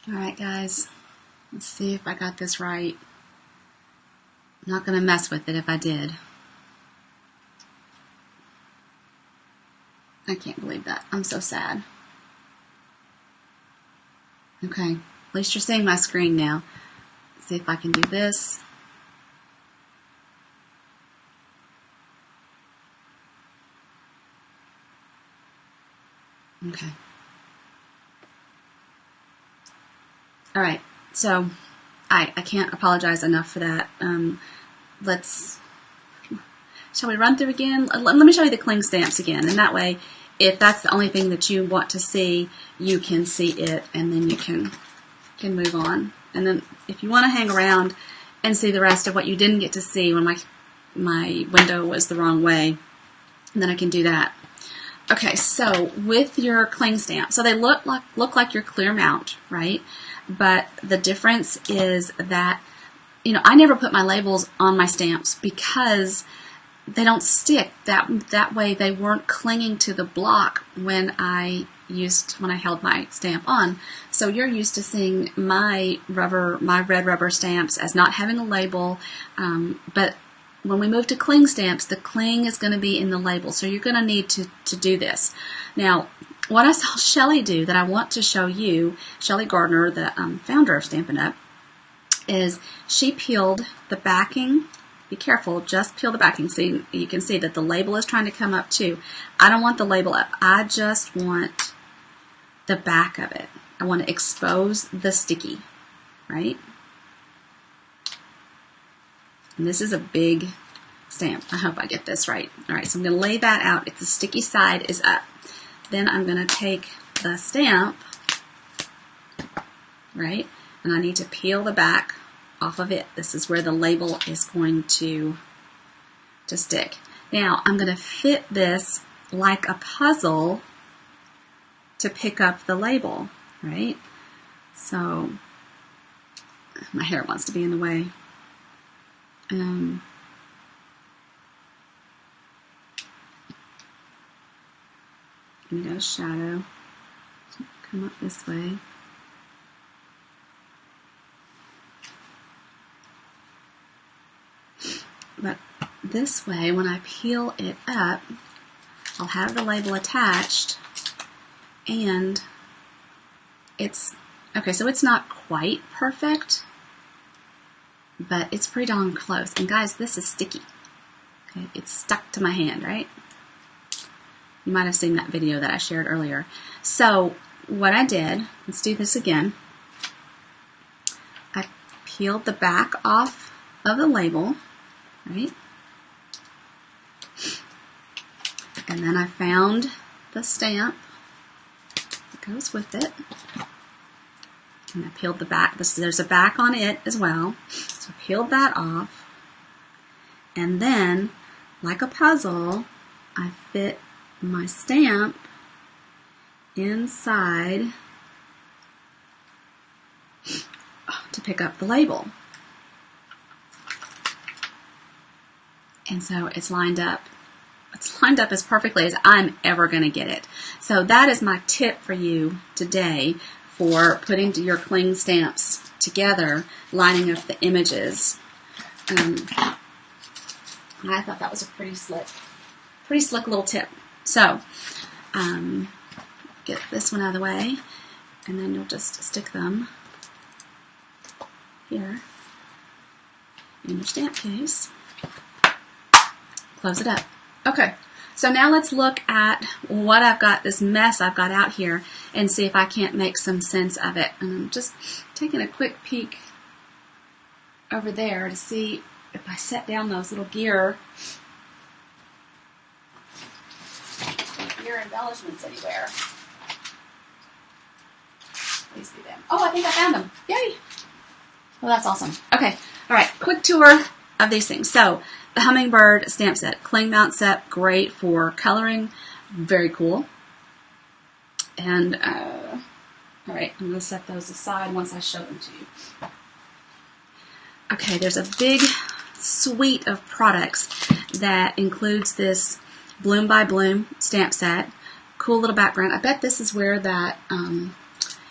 Alright guys, let's see if I got this right. I'm not going to mess with it if I did. I can't believe that. I'm so sad. Okay, at least you're seeing my screen now. Let's see if I can do this. Okay. Alright, so I can't apologize enough for that. Shall we run through again? Let me show you the cling stamps again, and that way, if that's the only thing that you want to see, you can see it, and then you can move on. And then if you want to hang around and see the rest of what you didn't get to see when my window was the wrong way, then I can do that. Okay, so with your cling stamp, so they look like your clear mount, right? But the difference is that, I never put my labels on my stamps because they don't stick. That way they weren't clinging to the block when I held my stamp on. So you're used to seeing my red rubber stamps as not having a label, but when we move to cling stamps, the cling is going to be in the label. So you're going to need to do this. Now, what I saw Shelly do that I want to show you, Shelly Gardner, the founder of Stampin' Up!, is she peeled the backing. Be careful, just peel the backing so you can see that the label is trying to come up too. I don't want the label up. I just want the back of it. I want to expose the sticky, right? And this is a big stamp. I hope I get this right. All right, so I'm going to lay that out if the sticky side is up. Then I'm going to take the stamp, right, and I need to peel the back off of it. This is where the label is going to stick. Now, I'm going to fit this like a puzzle to pick up the label, right? So, my hair wants to be in the way. I'm going to go shadow, come up this way. But this way, when I peel it up, I'll have the label attached, and it's, okay, so it's not quite perfect, but it's pretty darn close. And guys, this is sticky. Okay, it's stuck to my hand, right? You might have seen that video that I shared earlier. So what I did, let's do this again. I peeled the back off of the label, right? And then I found the stamp that goes with it. And I peeled the back. There's a back on it as well. So I peeled that off. And then, like a puzzle, I fit my stamp inside to pick up the label. And so it's lined up. It's lined up as perfectly as I'm ever going to get it. So that is my tip for you today for putting your cling stamps together, lining up the images. I thought that was a pretty slick little tip. So, get this one out of the way, and then you'll just stick them here in your stamp case. Close it up. Okay, so now let's look at what I've got, this mess I've got out here, and see if I can't make some sense of it. And I'm just taking a quick peek over there to see if I set down those little gear embellishments anywhere. Please be them. Oh, I think I found them. Yay! Well, that's awesome. Okay, all right, quick tour of these things. So, the Hummingbird stamp set, cling mount set, great for coloring, very cool. And, all right, I'm going to set those aside once I show them to you. Okay, there's a big suite of products that includes this Bloom by Bloom stamp set. Cool little background. I bet this is where that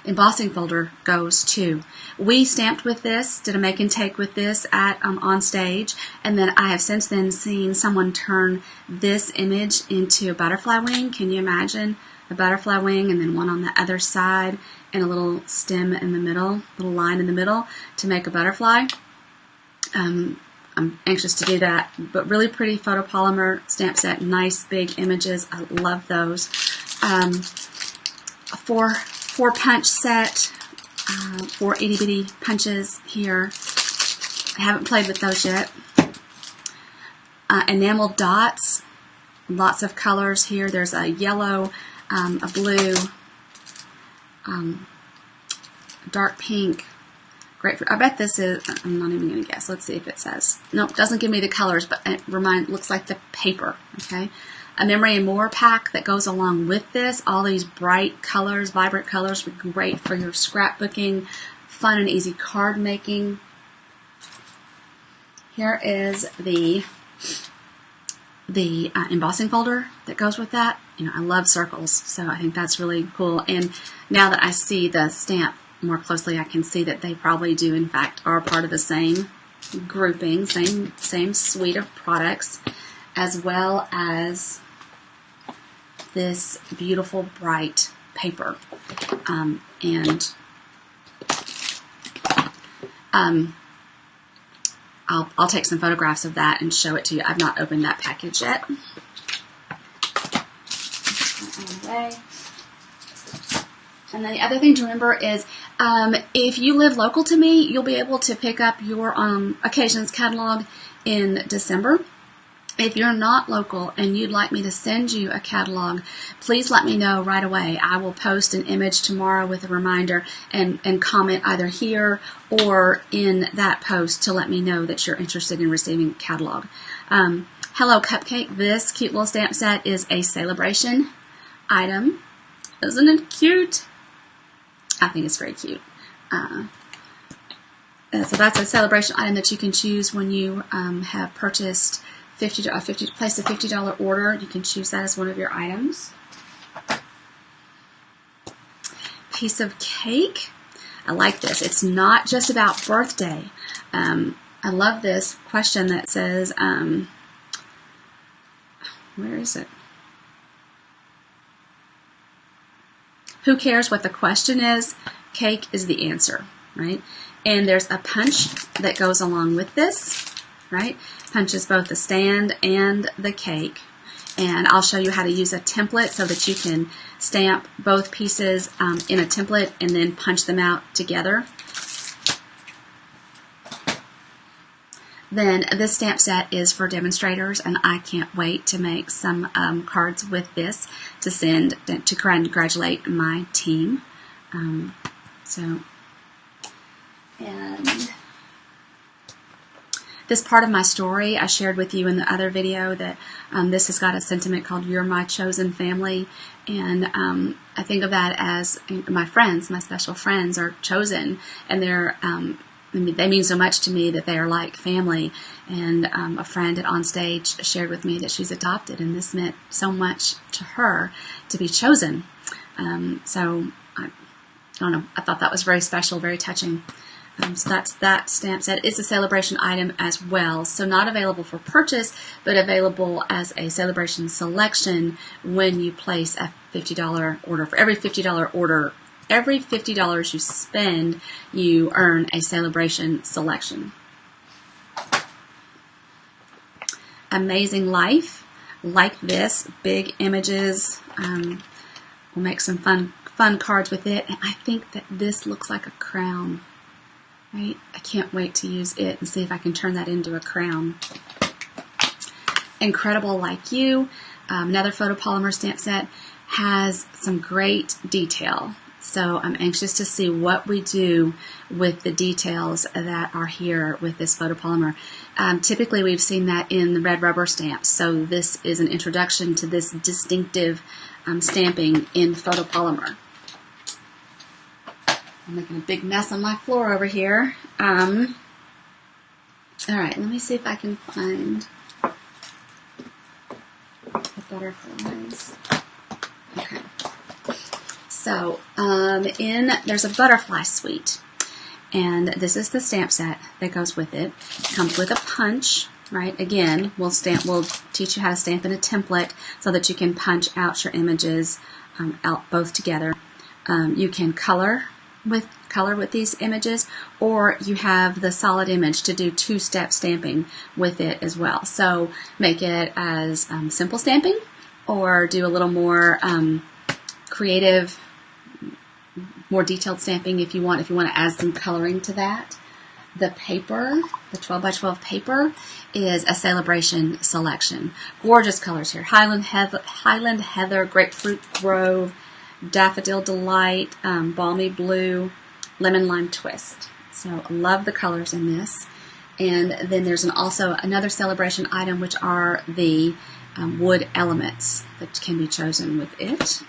embossing folder goes to. We stamped with this, did a make and take with this at on stage, and then I have since then seen someone turn this image into a butterfly wing. Can you imagine a butterfly wing and then one on the other side and a little stem in the middle, little line in the middle to make a butterfly? I'm anxious to do that, but really pretty photopolymer stamp set, nice big images. I love those. A four punch set, 4 itty bitty punches here. I haven't played with those yet. Enamel dots, lots of colors here. There's a yellow, a blue, dark pink, grapefruit. I bet this is, I'm not even going to guess. Let's see if it says. Nope, it doesn't give me the colors, but it looks like the paper, okay? A Memory and More pack that goes along with this. All these bright colors, vibrant colors, would be great for your scrapbooking, fun and easy card making. Here is the embossing folder that goes with that. You know, I love circles, so I think that's really cool. And now that I see the stamp more closely, I can see that they probably do, in fact, are part of the same grouping, same suite of products, as well as this beautiful bright paper. I'll take some photographs of that and show it to you. I've not opened that package yet. And then the other thing to remember is if you live local to me, you'll be able to pick up your Occasions catalog in December. If you're not local and you'd like me to send you a catalog, please let me know right away. I will post an image tomorrow with a reminder and comment either here or in that post to let me know that you're interested in receiving a catalog. Hello Cupcake. This cute little stamp set is a celebration item. Isn't it cute? I think it's very cute. So that's a celebration item that you can choose when you have purchased placed a $50 order. You can choose that as one of your items. Piece of cake. I like this. It's not just about birthday. I love this question that says, where is it? Who cares what the question is? Cake is the answer, right? And there's a punch that goes along with this, right? Punches both the stand and the cake. And I'll show you how to use a template so that you can stamp both pieces in a template and then punch them out together. Then this stamp set is for demonstrators, and I can't wait to make some cards with this to send to congratulate my team. And this part of my story I shared with you in the other video that this has got a sentiment called "You're My Chosen Family," and I think of that as my friends, my special friends, are chosen, and they're they mean so much to me that they are like family. And a friend at Onstage shared with me that she's adopted, and this meant so much to her to be chosen. So I don't know. I thought that was very special, very touching. So that's that stamp set. It's a celebration item as well. So not available for purchase, but available as a celebration selection when you place a $50 order. For every $50 order, every $50 you spend, you earn a celebration selection. Amazing Life, like this, big images. We'll make some fun cards with it. And I think that this looks like a crown. Right? I can't wait to use it and see if I can turn that into a crown. Incredible Like You, another photopolymer stamp set, has some great detail. So I'm anxious to see what we do with the details that are here with this photopolymer. Typically we've seen that in the red rubber stamps, so this is an introduction to this distinctive stamping in photopolymer. I'm making a big mess on my floor over here. All right, let me see if I can find the butterflies. Okay. So there's a butterfly suite, and this is the stamp set that goes with it. It comes with a punch, right? Again, we'll teach you how to stamp in a template so that you can punch out your images out both together. You can color with these images, or you have the solid image to do two-step stamping with it as well. So make it as simple stamping, or do a little more creative, more detailed stamping if you want to add some coloring to that. The paper, the 12 by 12 paper, is a celebration selection. Gorgeous colors here: Highland Heather, Grapefruit Grove, Daffodil Delight, Balmy Blue, Lemon Lime Twist. So I love the colors in this. And then there's also another celebration item, which are the wood elements that can be chosen with it.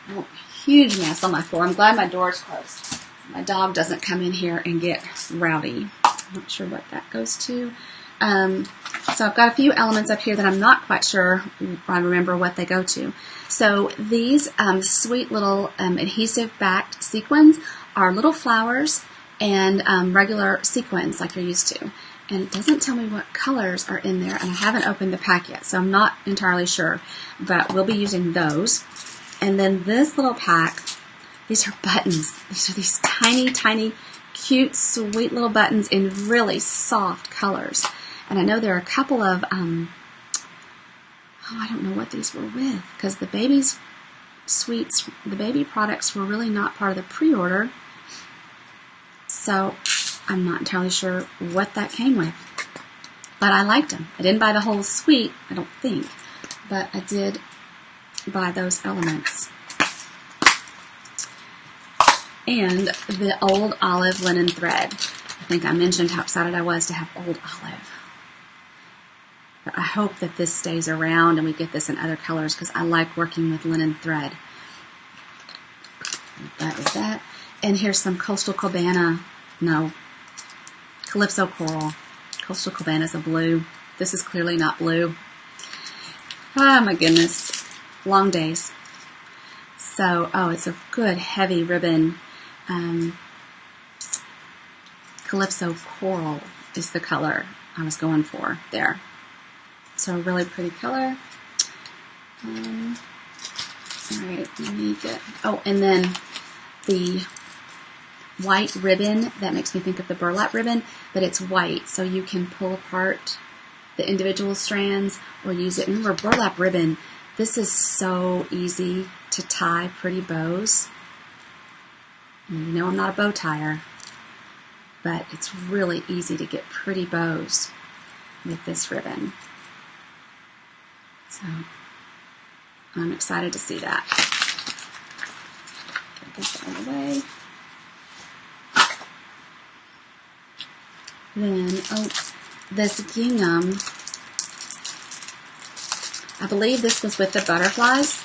Oh, huge mess on my floor. I'm glad my door's closed. My dog doesn't come in here and get rowdy. I'm not sure what that goes to. So I've got a few elements up here that I'm not quite sure I remember what they go to. So these sweet little adhesive-backed sequins are little flowers and regular sequins like you're used to. And it doesn't tell me what colors are in there, and I haven't opened the pack yet, so I'm not entirely sure. But we'll be using those. And then this little pack, these are buttons. These are these tiny, tiny, cute, sweet little buttons in really soft colors. And I know there are a couple of, I don't know what these were with, because the baby's sweets, the baby products were really not part of the pre-order. So I'm not entirely sure what that came with. But I liked them. I didn't buy the whole suite, I don't think, but I did buy those elements. And the old olive linen thread. I think I mentioned how excited I was to have old olive. But I hope that this stays around and we get this in other colors, because I like working with linen thread. That is that. And here's some Calypso Coral. Coastal Cabana is a blue. This is clearly not blue. Oh my goodness. Long days. So, it's a good heavy ribbon. Calypso Coral is the color I was going for there. So a really pretty color. Alright, let me get... Oh, and then the white ribbon, that makes me think of the burlap ribbon, but it's white, so you can pull apart the individual strands or use it. Remember, burlap ribbon, this is so easy to tie pretty bows. You know I'm not a bow tire, but it's really easy to get pretty bows with this ribbon. So I'm excited to see that. Get this out of the way. Then, this gingham, I believe this was with the butterflies,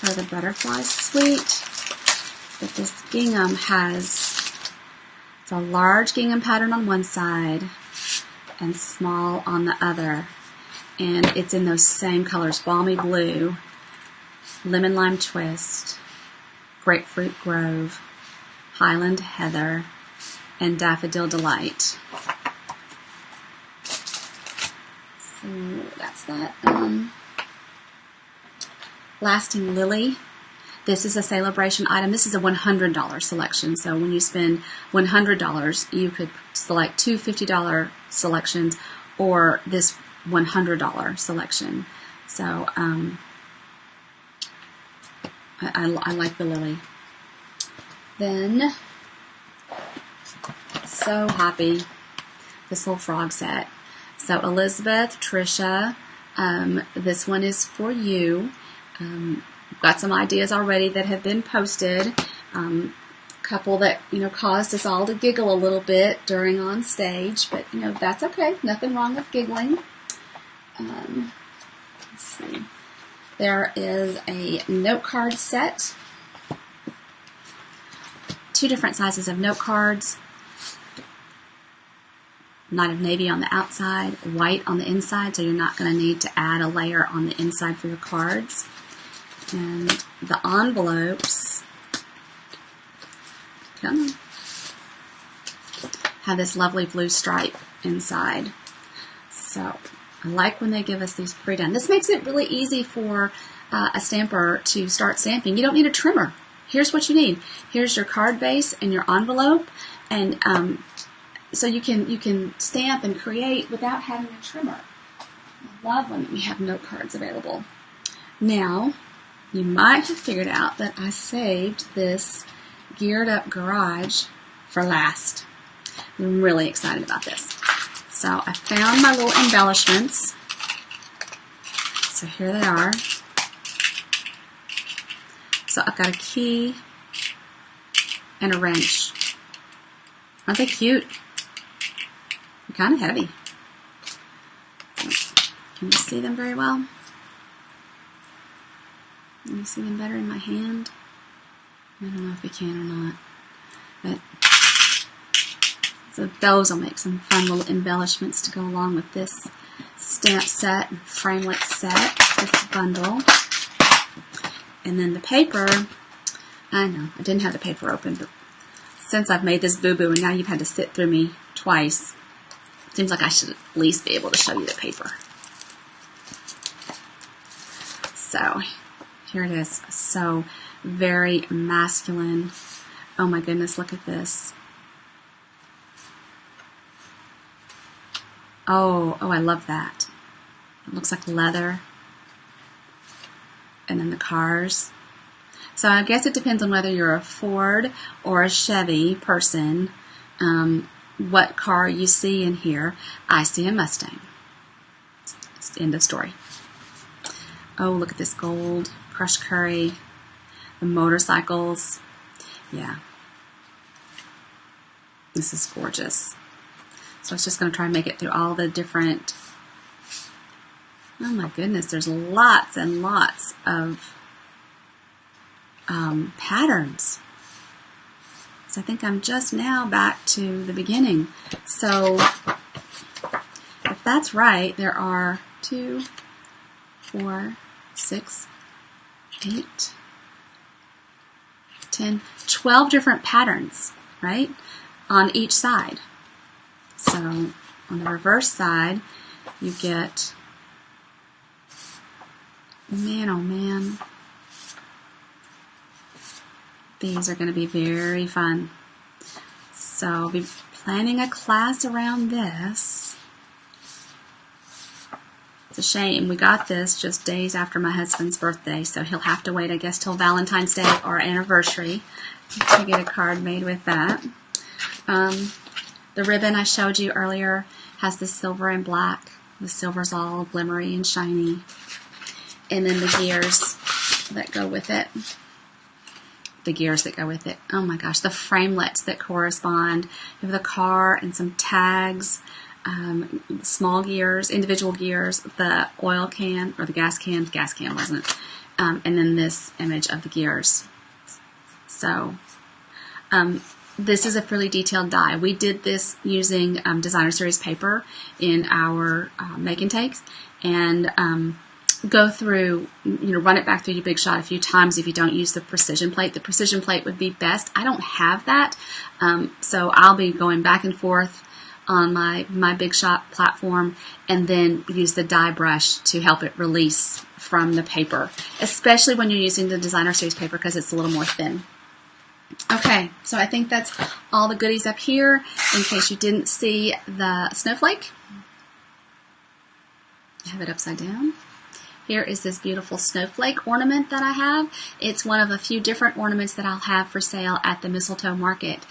or the butterfly suite, but this gingham it's a large gingham pattern on one side and small on the other, and it's in those same colors: Balmy Blue, Lemon Lime Twist, Grapefruit Grove, Highland Heather, and Daffodil Delight. So that's that. Lasting Lily. This is a celebration item. This is a $100 selection. So when you spend $100, you could select two $50 selections or this $100 selection. So I like the lily. Then, so happy, this little frog set. So Elizabeth, Tricia, this one is for you. Got some ideas already that have been posted. Couple that caused us all to giggle a little bit during on stage, but that's okay. Nothing wrong with giggling. Let's see. There is a note card set. 2 different sizes of note cards. Night of Navy on the outside, white on the inside, so you're not going to need to add a layer on the inside for your cards. And the envelopes, come on, have this lovely blue stripe inside. So I like when they give us these pre-done. This makes it really easy for a stamper to start stamping. You don't need a trimmer. Here's what you need. Here's your card base and your envelope, and so you can stamp and create without having a trimmer. I love when we have note cards available. Now, you might have figured out that I saved this geared up garage for last. I'm really excited about this. So I found my little embellishments. So here they are. So I've got a key and a wrench. Aren't they cute? They're kind of heavy. Can you see them very well? Can you see them better in my hand? I don't know if you can or not. But so those will make some fun little embellishments to go along with this stamp set and framelit set, this bundle. And then the paper, I know, I didn't have the paper open, but since I've made this boo-boo and now you've had to sit through me twice, it seems like I should at least be able to show you the paper. So, here it is. So, very masculine. Oh my goodness, look at this. Oh, I love that. It looks like leather. And then the cars. So I guess it depends on whether you're a Ford or a Chevy person, what car you see in here. I see a Mustang. It's the end of the story. Oh, look at this gold, crushed curry, the motorcycles. Yeah. This is gorgeous. So I was just going to try and make it through all the different, oh my goodness, there's lots and lots of patterns. So I think I'm just now back to the beginning. So if that's right, there are 2, 4, 6, 8, 10, 12 different patterns, right, on each side. So on the reverse side, you get, man, oh man, these are going to be very fun. So I'll be planning a class around this. It's a shame we got this just days after my husband's birthday, so he'll have to wait, I guess, till Valentine's Day or anniversary to get a card made with that. The ribbon I showed you earlier has the silver and black. The silver's all glimmery and shiny. And then the gears that go with it. The gears that go with it. Oh my gosh, the framelets that correspond. You have the car and some tags, small gears, individual gears, the oil can, or the gas can wasn't it? And then this image of the gears. So, this is a fairly detailed die. We did this using Designer Series paper in our make and takes, and go through, run it back through your Big Shot a few times if you don't use the precision plate. The precision plate would be best. I don't have that, so I'll be going back and forth on my Big Shot platform and then use the die brush to help it release from the paper, especially when you're using the Designer Series paper because it's a little more thin. Okay, so I think that's all the goodies up here. In case you didn't see the snowflake, I have it upside down. Here is this beautiful snowflake ornament that I have. It's one of a few different ornaments that I'll have for sale at the Mistletoe Market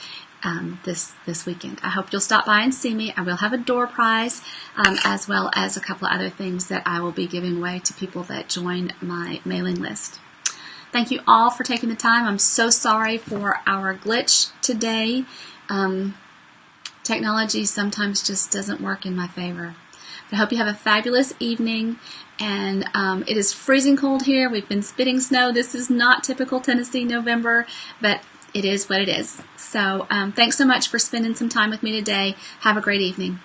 this weekend. I hope you'll stop by and see me. I will have a door prize as well as a couple of other things that I will be giving away to people that join my mailing list. Thank you all for taking the time. I'm so sorry for our glitch today. Technology sometimes just doesn't work in my favor. I hope you have a fabulous evening, and it is freezing cold here. We've been spitting snow. This is not typical Tennessee November, but it is what it is. So thanks so much for spending some time with me today. Have a great evening.